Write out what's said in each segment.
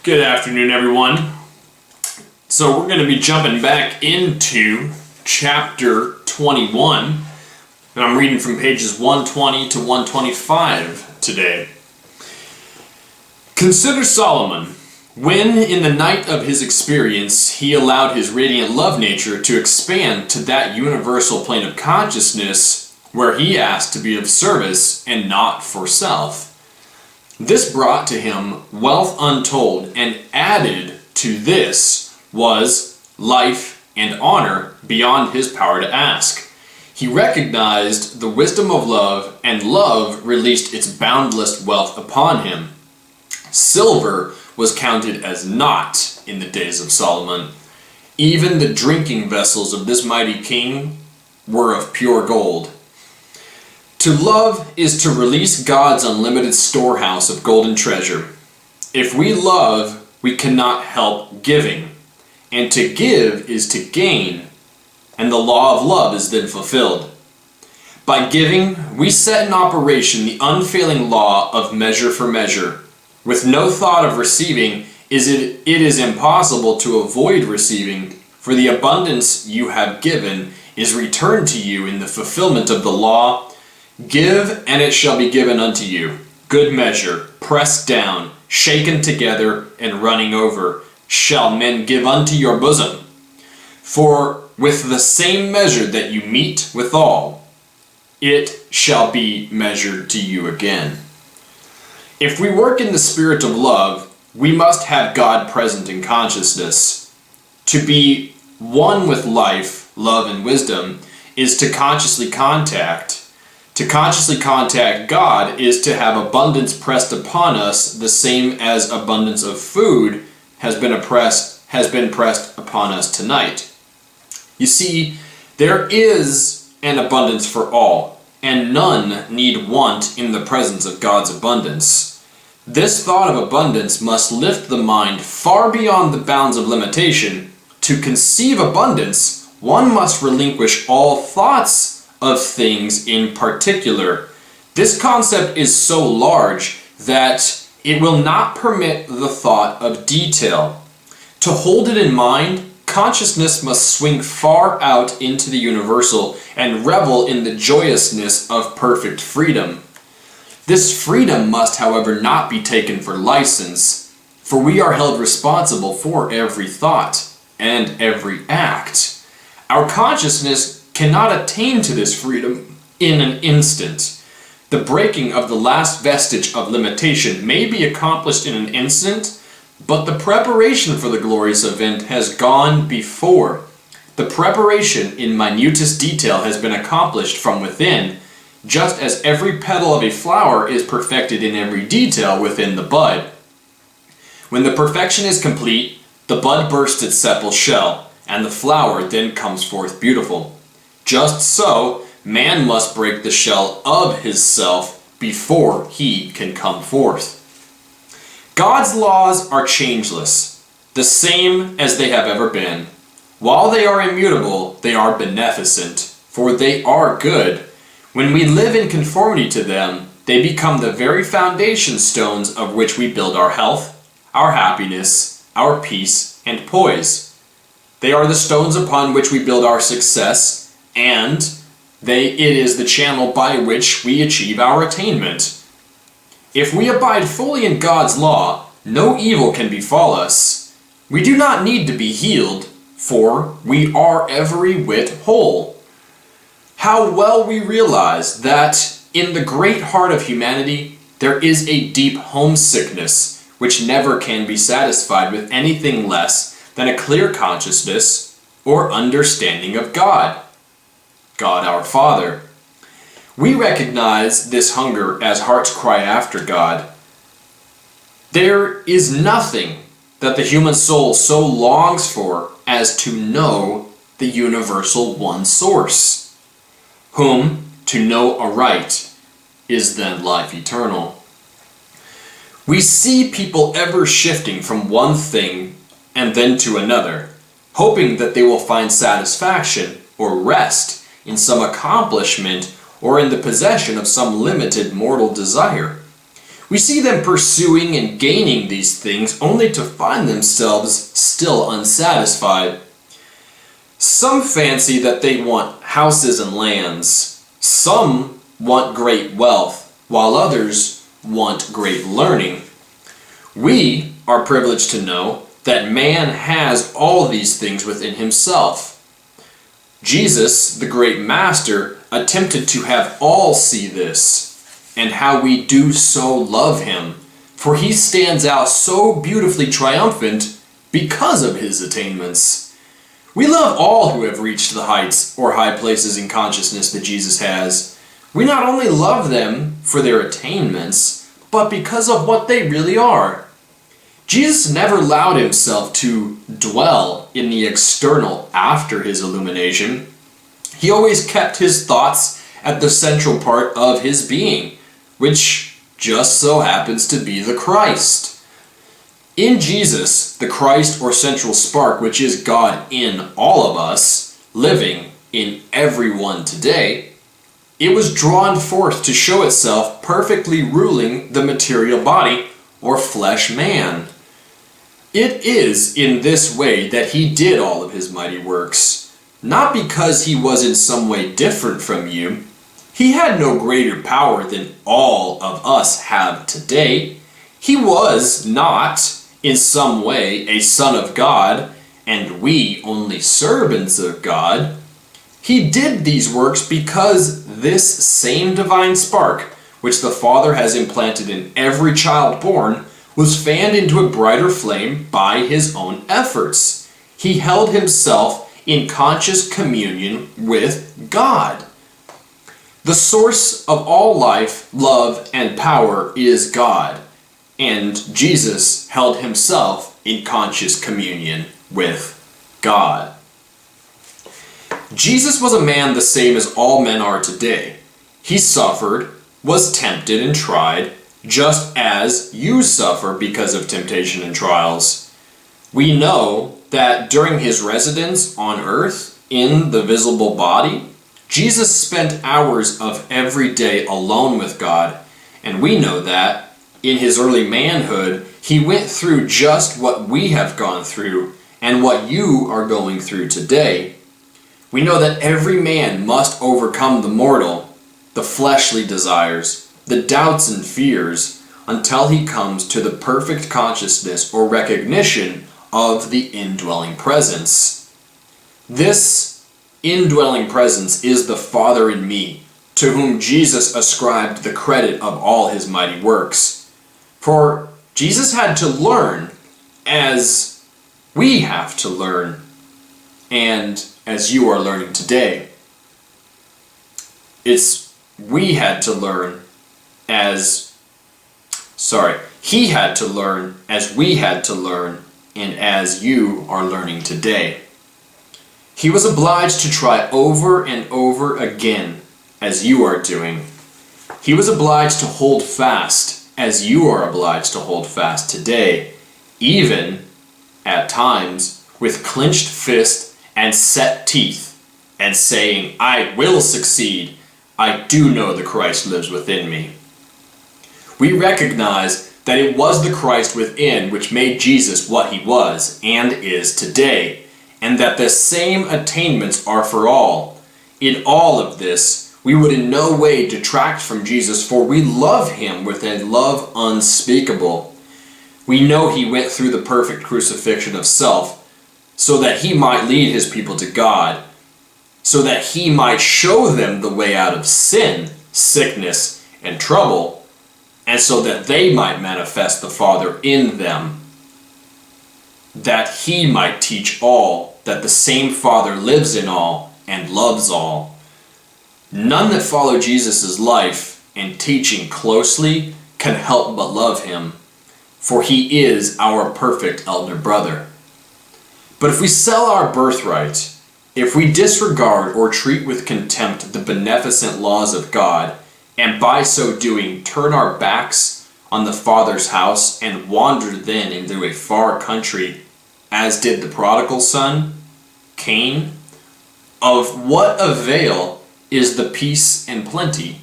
Good afternoon, everyone. So we're going to be jumping back into chapter 21, and I'm reading from pages 120 to 125 today. Consider Solomon, when in the night of his experience he allowed his radiant love nature to expand to that universal plane of consciousness where he asked to be of service and not for self. This brought to him wealth untold, and added to this was life and honor beyond his power to ask. He recognized the wisdom of love, and love released its boundless wealth upon him. Silver was counted as naught in the days of Solomon. Even the drinking vessels of this mighty king were of pure gold. To love is to release God's unlimited storehouse of golden treasure. If we love, we cannot help giving. And to give is to gain, and the law of love is then fulfilled. By giving, we set in operation the unfailing law of measure for measure. With no thought of receiving, it is impossible to avoid receiving, for the abundance you have given is returned to you in the fulfillment of the law. Give, and it shall be given unto you. Good measure, pressed down, shaken together, and running over, shall men give unto your bosom. For with the same measure that you meet withal, it shall be measured to you again. If we work in the spirit of love, we must have God present in consciousness. To be one with life, love, and wisdom is to consciously contact. To consciously contact God is to have abundance pressed upon us, the same as abundance of food has been pressed upon us tonight. You see, there is an abundance for all, and none need want in the presence of God's abundance. This thought of abundance must lift the mind far beyond the bounds of limitation. To conceive abundance, one must relinquish all thoughts of things in particular. This concept is so large that it will not permit the thought of detail. To hold it in mind, consciousness must swing far out into the universal and revel in the joyousness of perfect freedom. This freedom must, however, not be taken for license, for we are held responsible for every thought and every act. Our consciousness cannot attain to this freedom in an instant. The breaking of the last vestige of limitation may be accomplished in an instant, but the preparation for the glorious event has gone before. The preparation in minutest detail has been accomplished from within, just as every petal of a flower is perfected in every detail within the bud. When the perfection is complete, the bud bursts its sepal shell, and the flower then comes forth beautiful. Just so, man must break the shell of his self before he can come forth. God's laws are changeless, the same as they have ever been. While they are immutable, they are beneficent, for they are good. When we live in conformity to them, they become the very foundation stones of which we build our health, our happiness, our peace, and poise. They are the stones upon which we build our success, and it is the channel by which we achieve our attainment. If we abide fully in God's law, no evil can befall us. We do not need to be healed, for we are every whit whole. How well we realize that in the great heart of humanity there is a deep homesickness which never can be satisfied with anything less than a clear consciousness or understanding of God. God our Father. We recognize this hunger as hearts cry after God. There is nothing that the human soul so longs for as to know the universal one source, whom to know aright is then life eternal. We see people ever shifting from one thing and then to another, hoping that they will find satisfaction or rest in some accomplishment or in the possession of some limited mortal desire. We see them pursuing and gaining these things only to find themselves still unsatisfied. Some fancy that they want houses and lands. Some want great wealth, while others want great learning. We are privileged to know that man has all these things within himself. Jesus, the great master, attempted to have all see this, and how we do so love him, for he stands out so beautifully triumphant because of his attainments. We love all who have reached the heights or high places in consciousness that Jesus has. We not only love them for their attainments, but because of what they really are. Jesus never allowed himself to dwell in the external after his illumination. He always kept his thoughts at the central part of his being, which just so happens to be the Christ. In Jesus, the Christ or central spark, which is God in all of us, living in everyone today, it was drawn forth to show itself perfectly ruling the material body or flesh man. It is in this way that he did all of his mighty works, not because he was in some way different from you. He had no greater power than all of us have today. He was not, in some way, a son of God, and we only servants of God. He did these works because this same divine spark, which the Father has implanted in every child born, was fanned into a brighter flame by his own efforts. He held himself in conscious communion with God. The source of all life, love, and power is God, and Jesus held himself in conscious communion with God. Jesus was a man the same as all men are today. He suffered, was tempted, and tried, just as you suffer because of temptation and trials. We know that during his residence on earth, in the visible body, Jesus spent hours of every day alone with God, and we know that in his early manhood, he went through just what we have gone through and what you are going through today. We know that every man must overcome the mortal, the fleshly desires, the doubts and fears, until he comes to the perfect consciousness or recognition of the indwelling presence. This indwelling presence is the Father in me, to whom Jesus ascribed the credit of all his mighty works. For Jesus had to learn as we have to learn, and as you are learning today. He had to learn as we had to learn, and as you are learning today. He was obliged to try over and over again, as you are doing. He was obliged to hold fast, as you are obliged to hold fast today, even, at times, with clenched fist and set teeth, and saying, "I will succeed. I do know the Christ lives within me." We recognize that it was the Christ within which made Jesus what he was and is today, and that the same attainments are for all. In all of this, we would in no way detract from Jesus, for we love him with a love unspeakable. We know he went through the perfect crucifixion of self, so that he might lead his people to God, so that he might show them the way out of sin, sickness, and trouble, and so that they might manifest the Father in them, that he might teach all that the same Father lives in all and loves all. None that follow Jesus' life and teaching closely can help but love him, for he is our perfect elder brother. But if we sell our birthright, if we disregard or treat with contempt the beneficent laws of God, and by so doing turn our backs on the Father's house and wander then into a far country, as did the prodigal son, Cain, of what avail is the peace and plenty,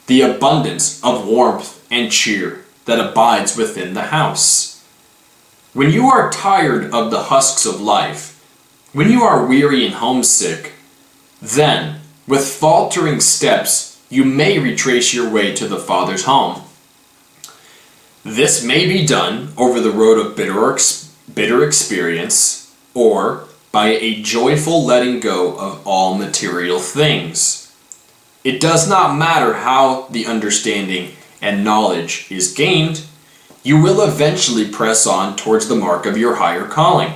the abundance of warmth and cheer that abides within the house. When you are tired of the husks of life, when you are weary and homesick, then, with faltering steps, you may retrace your way to the Father's home. This may be done over the road of bitter experience, or by a joyful letting go of all material things. It does not matter how the understanding and knowledge is gained, you will eventually press on towards the mark of your higher calling.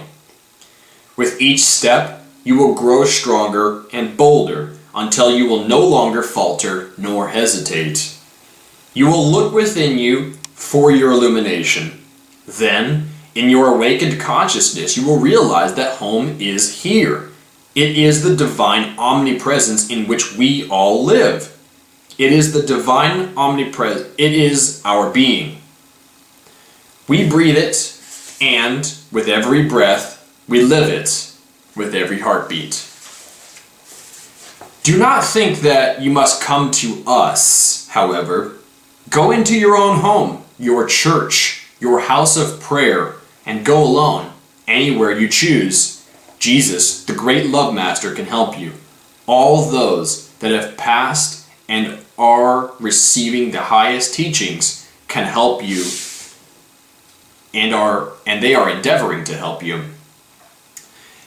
With each step, you will grow stronger and bolder until you will no longer falter nor hesitate. You will look within you for your illumination. Then, in your awakened consciousness, you will realize that home is here. It is the divine omnipresence in which we all live. It is the divine omnipresence. It is our being. We breathe it, and with every breath, we live it with every heartbeat. Do not think that you must come to us, however. Go into your own home, your church, your house of prayer, and go alone, anywhere you choose. Jesus, the great love master, can help you. All those that have passed and are receiving the highest teachings can help you, and they are endeavoring to help you.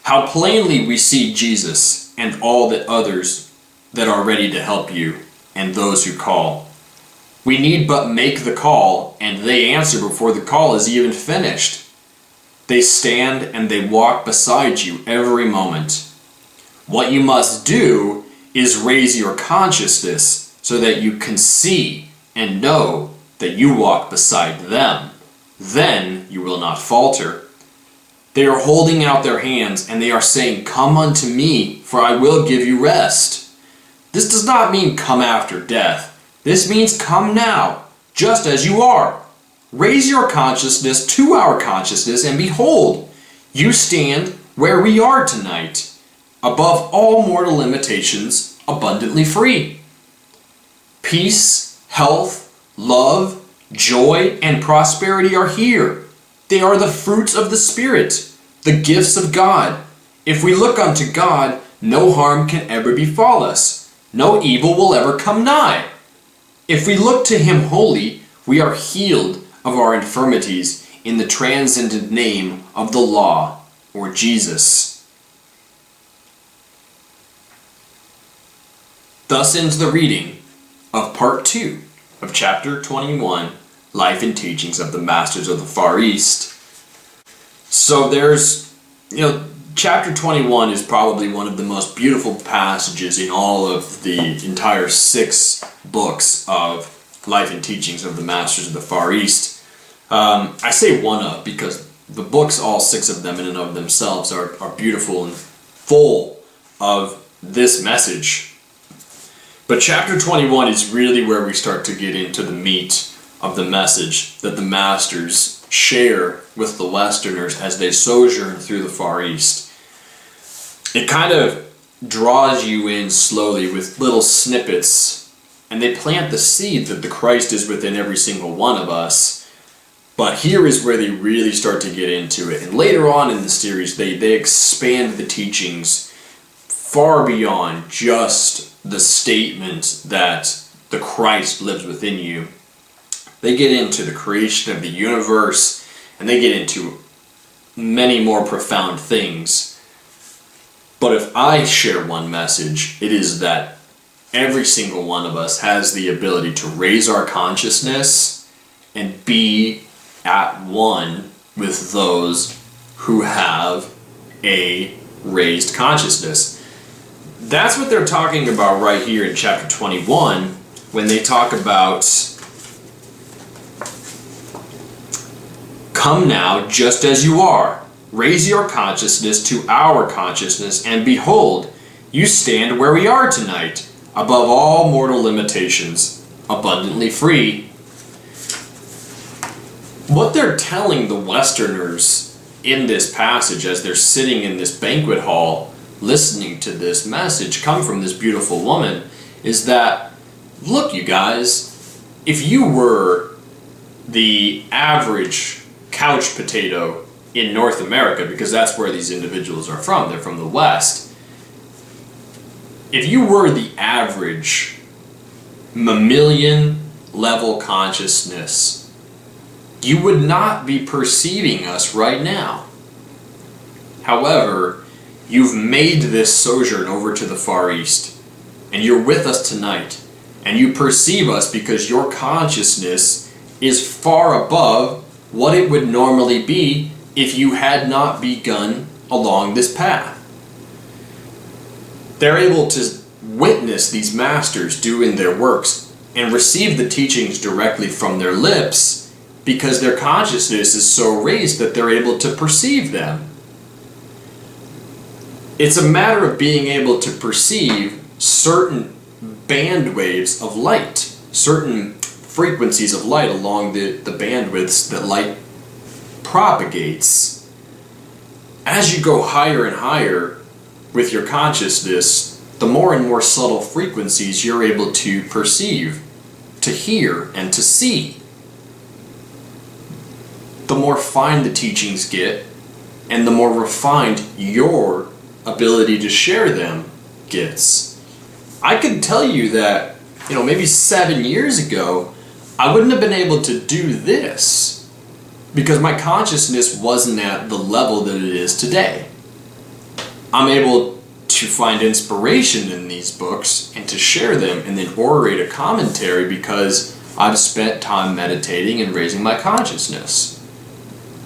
How plainly we see Jesus and all that others that are ready to help you and those who call. We need but make the call, and they answer before the call is even finished. They stand and they walk beside you every moment. What you must do is raise your consciousness so that you can see and know that you walk beside them. Then you will not falter. They are holding out their hands and they are saying, "Come unto me, for I will give you rest." This does not mean come after death. This means come now, just as you are. Raise your consciousness to our consciousness, and behold, you stand where we are tonight, above all mortal limitations, abundantly free. Peace, health, love, joy, and prosperity are here. They are the fruits of the Spirit, the gifts of God. If we look unto God, no harm can ever befall us. No evil will ever come nigh. If we look to Him wholly, we are healed of our infirmities in the transcendent name of the law, or Jesus. Thus ends the reading of Part 2 of Chapter 21, Life and Teachings of the Masters of the Far East. So Chapter 21 is probably one of the most beautiful passages in all of the entire 6 books of Life and Teachings of the Masters of the Far East. I say one of because the books, all 6 of them in and of themselves, are beautiful and full of this message. But chapter 21 is really where we start to get into the meat of the message that the Masters share with the Westerners as they sojourn through the Far East. It kind of draws you in slowly with little snippets, and they plant the seed that the Christ is within every single one of us. But here is where they really start to get into it. And later on in the series, they expand the teachings far beyond just the statement that the Christ lives within you. They get into the creation of the universe, and they get into many more profound things. But if I share one message, it is that every single one of us has the ability to raise our consciousness and be at one with those who have a raised consciousness. That's what they're talking about right here in chapter 21 when they talk about come now just as you are. Raise your consciousness to our consciousness, and behold, you stand where we are tonight, above all mortal limitations, abundantly free. What they're telling the Westerners in this passage as they're sitting in this banquet hall listening to this message come from this beautiful woman is that, look, you guys, if you were the average couch potato in North America, because that's where these individuals are from, they're from the West. If you were the average mammalian level consciousness, you would not be perceiving us right now. However, you've made this sojourn over to the Far East, and you're with us tonight, and you perceive us because your consciousness is far above what it would normally be if you had not begun along this path. They're able to witness these masters doing their works and receive the teachings directly from their lips because their consciousness is so raised that they're able to perceive them. It's a matter of being able to perceive certain band waves of light, certain frequencies of light along the bandwidths that light propagates. As you go higher and higher with your consciousness, the more and more subtle frequencies you're able to perceive, to hear, and to see. The more fine the teachings get, and the more refined your ability to share them gets. I could tell you that, maybe 7 years ago, I wouldn't have been able to do this because my consciousness wasn't at the level that it is today. I'm able to find inspiration in these books and to share them and then orate a commentary because I've spent time meditating and raising my consciousness,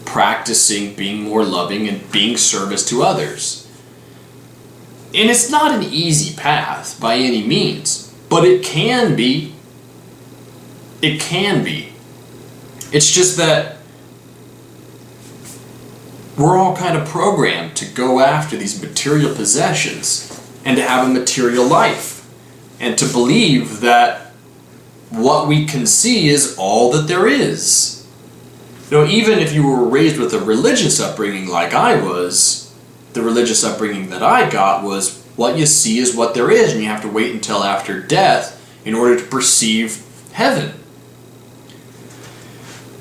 practicing being more loving and being service to others. And it's not an easy path by any means, but it can be. It can be. It's just that we're all kind of programmed to go after these material possessions and to have a material life and to believe that what we can see is all that there is. Even if you were raised with a religious upbringing like I was, the religious upbringing that I got was what you see is what there is, and you have to wait until after death in order to perceive heaven.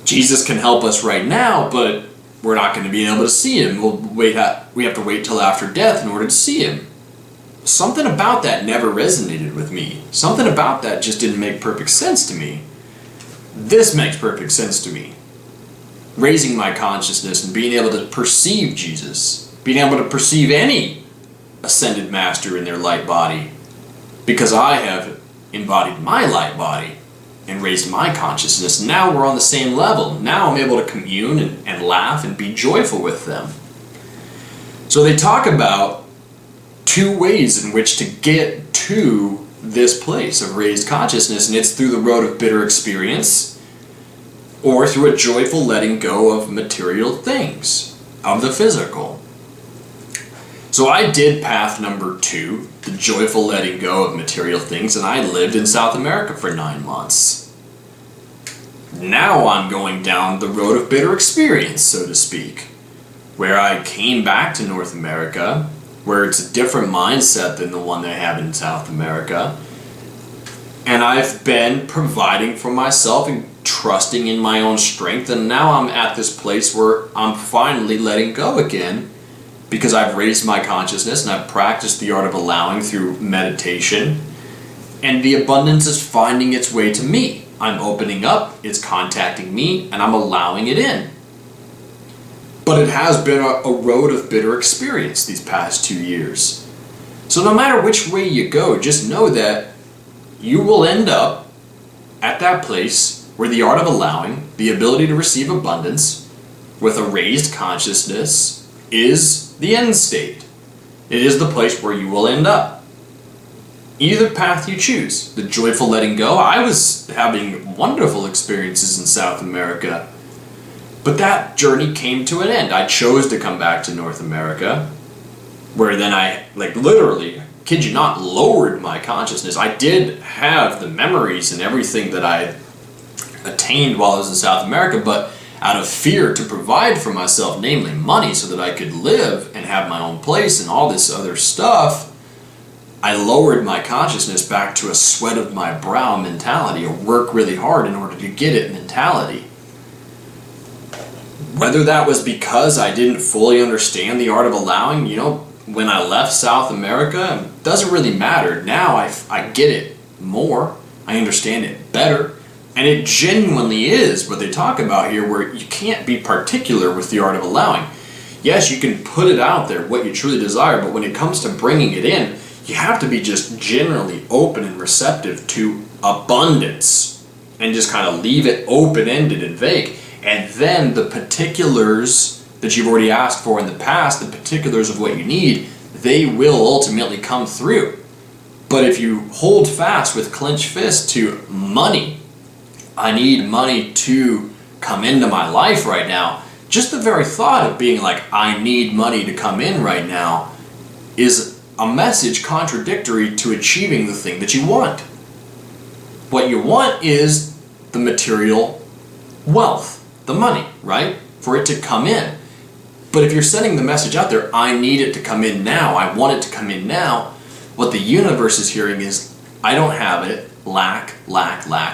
Jesus can help us right now, but we're not going to be able to see him. We have to wait till after death in order to see him. Something about that never resonated with me. Something about that just didn't make perfect sense to me. This makes perfect sense to me. Raising my consciousness and being able to perceive Jesus, being able to perceive any ascended master in their light body, because I have embodied my light body and raised my consciousness. Now we're on the same level. Now I'm able to commune and laugh and be joyful with them. So they talk about two ways in which to get to this place of raised consciousness, and it's through the road of bitter experience or through a joyful letting go of material things, of the physical. So I did path number 2, the joyful letting go of material things, and I lived in South America for 9 months. Now I'm going down the road of bitter experience, so to speak, where I came back to North America, where it's a different mindset than the one they have in South America, and I've been providing for myself and trusting in my own strength, and now I'm at this place where I'm finally letting go again, because I've raised my consciousness and I've practiced the art of allowing through meditation, and the abundance is finding its way to me. I'm opening up, it's contacting me, and I'm allowing it in. But it has been a road of bitter experience these past 2 years. So no matter which way you go, just know that you will end up at that place where the art of allowing, the ability to receive abundance with a raised consciousness, is the end state. It is the place where you will end up. Either path you choose, the joyful letting go. I was having wonderful experiences in South America, but that journey came to an end. I chose to come back to North America, where then I, literally, kid you not, lowered my consciousness. I did have the memories and everything that I attained while I was in South America, but out of fear to provide for myself, namely money, so that I could live and have my own place and all this other stuff, I lowered my consciousness back to a sweat of my brow mentality, a work really hard in order to get it mentality. Whether that was because I didn't fully understand the art of allowing, when I left South America, it doesn't really matter. Now I get it more. I understand it better. And it genuinely is what they talk about here, where you can't be particular with the art of allowing. Yes, you can put it out there, what you truly desire, but when it comes to bringing it in, you have to be just generally open and receptive to abundance and just kind of leave it open-ended and vague. And then the particulars that you've already asked for in the past, the particulars of what you need, they will ultimately come through. But if you hold fast with clenched fists to money, I need money to come into my life right now, just the very thought of being like, I need money to come in right now, is a message contradictory to achieving the thing that you want. What you want is the material wealth, the money, right? For it to come in. But if you're sending the message out there, I need it to come in now, I want it to come in now, what the universe is hearing is, I don't have it, lack,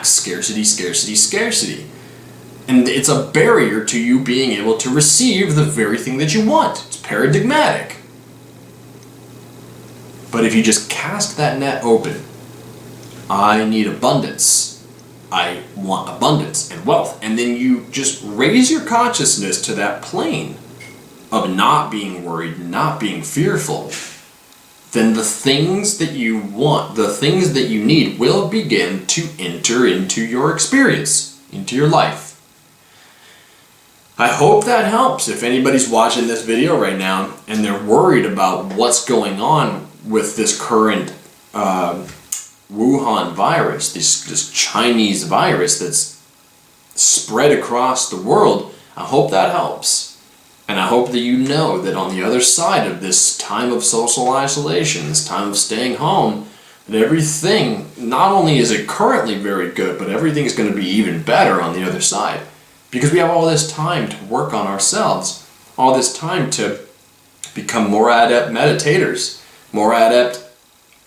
scarcity, scarcity, scarcity. And it's a barrier to you being able to receive the very thing that you want. It's paradigmatic. But if you just cast that net open, I need abundance, I want abundance and wealth, and then you just raise your consciousness to that plane of not being worried, not being fearful, then the things that you want, the things that you need will begin to enter into your experience, into your life. I hope that helps. If anybody's watching this video right now and they're worried about what's going on with this current Wuhan virus, this Chinese virus that's spread across the world, I hope that helps. And I hope that you know that on the other side of this time of social isolation, this time of staying home, that everything, not only is it currently very good, but everything is going to be even better on the other side. Because we have all this time to work on ourselves, all this time to become more adept meditators, more adept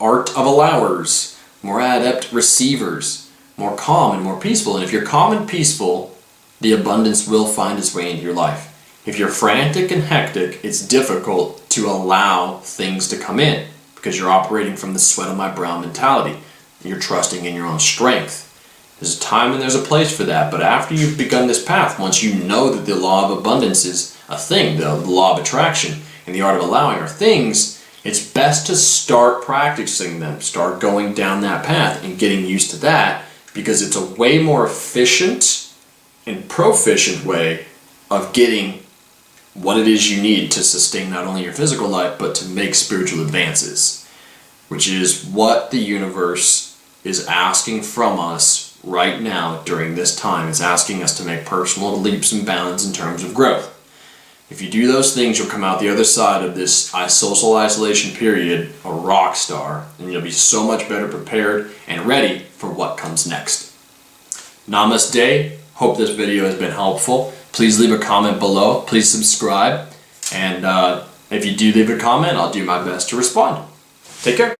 art of allowers, more adept receivers, more calm and more peaceful. And if you're calm and peaceful, the abundance will find its way into your life. If you're frantic and hectic, it's difficult to allow things to come in because you're operating from the sweat of my brow mentality. You're trusting in your own strength. There's a time and there's a place for that, but after you've begun this path, once you know that the law of abundance is a thing, the law of attraction and the art of allowing are things, it's best to start practicing them, start going down that path and getting used to that, because it's a way more efficient and proficient way of getting what it is you need to sustain not only your physical life, but to make spiritual advances, which is what the universe is asking from us right now during this time. It's asking us to make personal leaps and bounds in terms of growth. If you do those things, you'll come out the other side of this social isolation period a rock star, and you'll be so much better prepared and ready for what comes next. Namaste. Hope this video has been helpful. Please leave a comment below. Please subscribe. And if you do leave a comment, I'll do my best to respond. Take care.